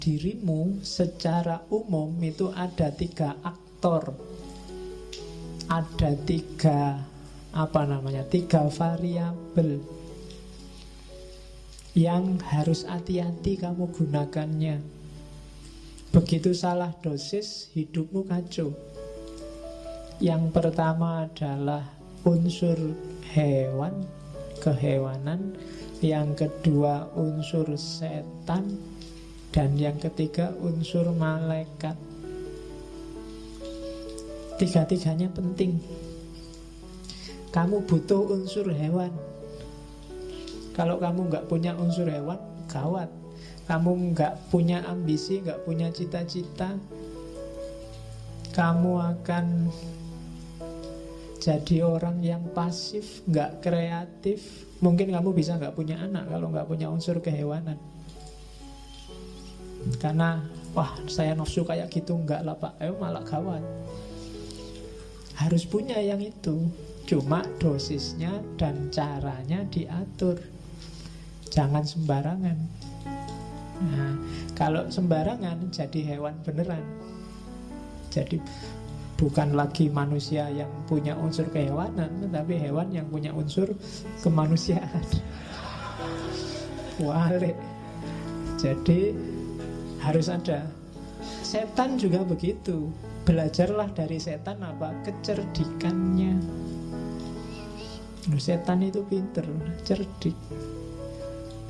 dirimu secara umum itu ada 3 aktor. Ada 3 variabel yang harus hati-hati kamu gunakannya. Begitu salah dosis, hidupmu kacau. Yang pertama adalah unsur hewan, kehewanan. Yang kedua unsur setan. Dan yang ketiga unsur malaikat. 3-tiganya penting. Kamu butuh unsur hewan. Kalau kamu nggak punya unsur hewan, gawat. Kamu nggak punya ambisi, nggak punya cita-cita, kamu akan jadi orang yang pasif, nggak kreatif. Mungkin kamu bisa nggak punya anak kalau nggak punya unsur kehewanan. Karena, wah saya nafsu kayak gitu, enggak lah pak, malah gawat. Harus punya yang itu. Cuma dosisnya dan caranya diatur. Jangan sembarangan. Nah, kalau sembarangan jadi hewan beneran. Jadi bukan lagi manusia yang punya unsur kehewanan, tapi hewan yang punya unsur kemanusiaan. Wale. Jadi harus ada. Setan juga begitu. Belajarlah dari setan apa? Kecerdikannya. Setan itu pinter, cerdik.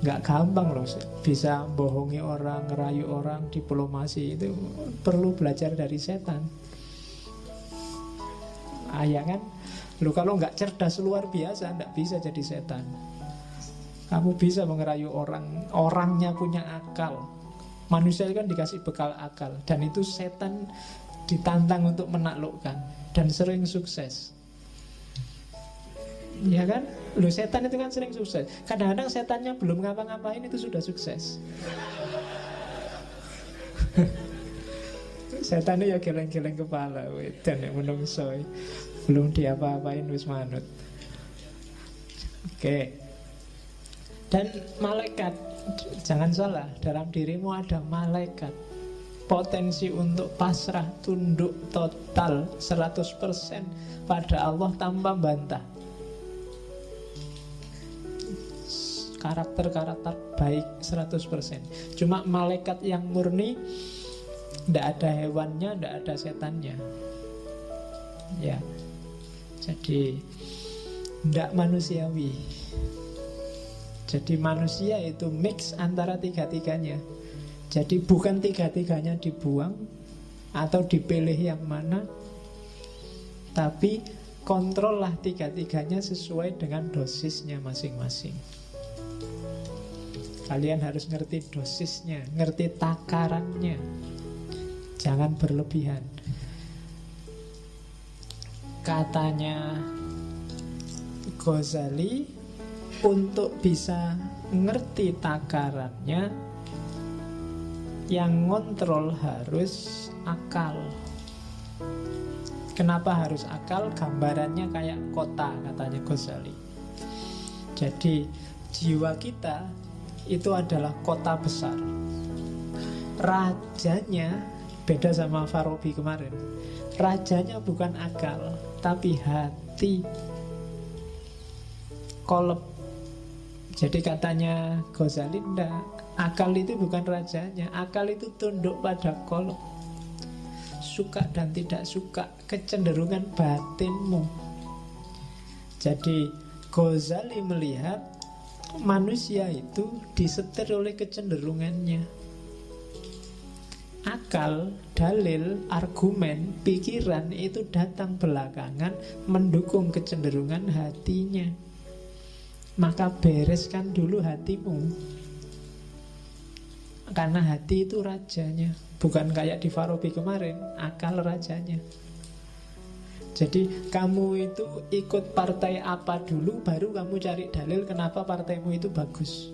Gak gampang loh bisa bohongi orang, ngerayu orang, diplomasi. Itu perlu belajar dari setan. Ya kan? Lu kalau gak cerdas luar biasa, gak bisa jadi setan. Kamu bisa mengerayu orang, orangnya punya akal. Manusia kan dikasih bekal akal. Dan itu setan ditantang untuk menaklukkan. Dan sering sukses. Ya kan? Loh setan itu kan sering sukses. Kadang-kadang setannya belum ngapa-ngapain itu sudah sukses. Setannya ya geleng-geleng kepala dan yang menungso belum diapa-apain wis manut. Oke. Dan malaikat, jangan salah, dalam dirimu ada malaikat. Potensi untuk pasrah, tunduk total 100% pada Allah tanpa bantah. Karakter-karakter baik 100%. Cuma malaikat yang murni, tidak ada hewannya, tidak ada setannya. Ya. Jadi tidak manusiawi. Jadi manusia itu mix antara 3-tiganya. Jadi bukan 3-tiganya dibuang atau dipilih yang mana, tapi kontrollah 3-tiganya sesuai dengan dosisnya masing-masing. Kalian harus ngerti dosisnya, ngerti takarannya. Jangan berlebihan. Katanya Ghazali, untuk bisa ngerti takarannya, yang ngontrol harus akal. Kenapa harus akal? Gambarannya kayak kota, katanya Ghazali. Jadi jiwa kita itu adalah kota besar. Rajanya beda sama Farabi kemarin. Rajanya bukan akal, tapi hati. Kolab. Jadi katanya Ghazali, enggak, akal itu bukan rajanya. Akal itu tunduk pada kolab. Suka dan tidak suka, kecenderungan batinmu. Jadi Ghazali melihat manusia itu disetir oleh kecenderungannya. Akal, dalil, argumen, pikiran itu datang belakangan mendukung kecenderungan hatinya. Maka bereskan dulu hatimu. Karena hati itu rajanya. Bukan kayak di Farabi kemarin, akal rajanya. Jadi kamu itu ikut partai apa dulu, baru kamu cari dalil kenapa partaimu itu bagus.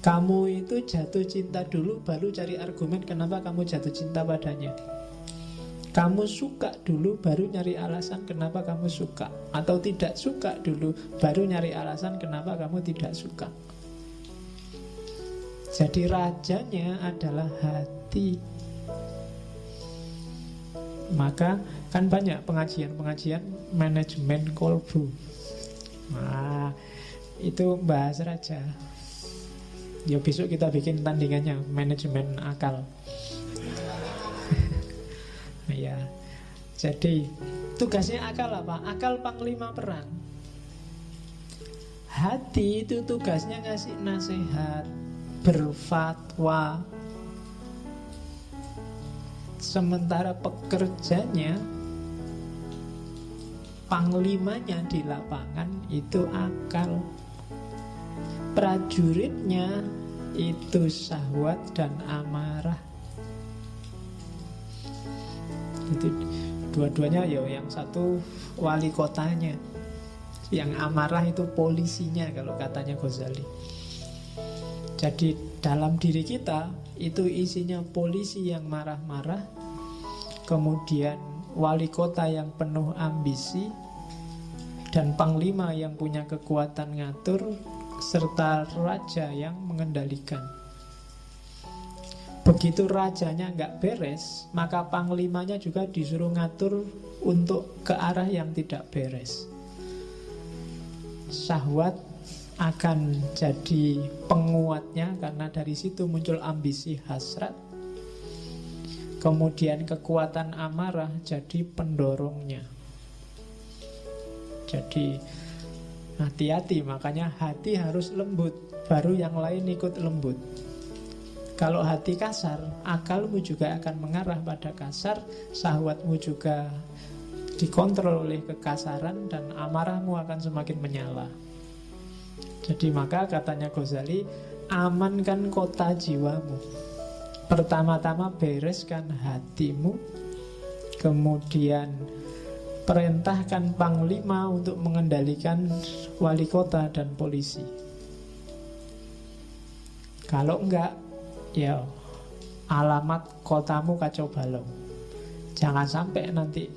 Kamu itu jatuh cinta dulu, baru cari argumen kenapa kamu jatuh cinta padanya. Kamu suka dulu, baru nyari alasan kenapa kamu suka. Atau tidak suka dulu, baru nyari alasan kenapa kamu tidak suka. Jadi rajanya adalah hati. Maka kan banyak pengajian-pengajian manajemen kolbu. Nah, itu bahas raja. Ya besok kita bikin tandingannya, manajemen akal. Ya. Jadi tugasnya akal apa? Akal panglima perang. Hati itu tugasnya ngasih nasihat, berfatwa. Sementara pekerjanya, panglimanya di lapangan itu akal. Prajuritnya itu syahwat dan amarah. Itu dua-duanya ya, yang satu wali kotanya, yang amarah itu polisinya kalau katanya Ghazali. Jadi dalam diri kita itu isinya polisi yang marah-marah, kemudian wali kota yang penuh ambisi, dan panglima yang punya kekuatan ngatur, serta raja yang mengendalikan. Begitu rajanya nggak beres, maka panglimanya juga disuruh ngatur untuk ke arah yang tidak beres. Syahwat akan jadi penguatnya, karena dari situ muncul ambisi hasrat. Kemudian kekuatan amarah jadi pendorongnya. Jadi hati-hati, makanya hati harus lembut, baru yang lain ikut lembut. Kalau hati kasar, akalmu juga akan mengarah pada kasar, syahwatmu juga dikontrol oleh kekasaran, dan amarahmu akan semakin menyala. Jadi maka katanya Ghazali, amankan kota jiwamu. Pertama-tama bereskan hatimu, kemudian perintahkan panglima untuk mengendalikan wali kota dan polisi. Kalau enggak, ya alamat kotamu kacau balau. Jangan sampai nanti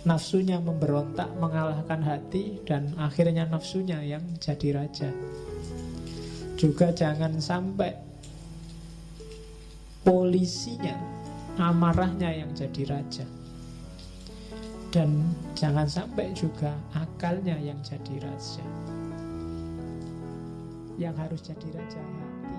nafsunya memberontak mengalahkan hati, dan akhirnya nafsunya yang jadi raja. Juga jangan sampai polisinya, amarahnya yang jadi raja. Dan jangan sampai juga akalnya yang jadi raja. Yang harus jadi raja hati.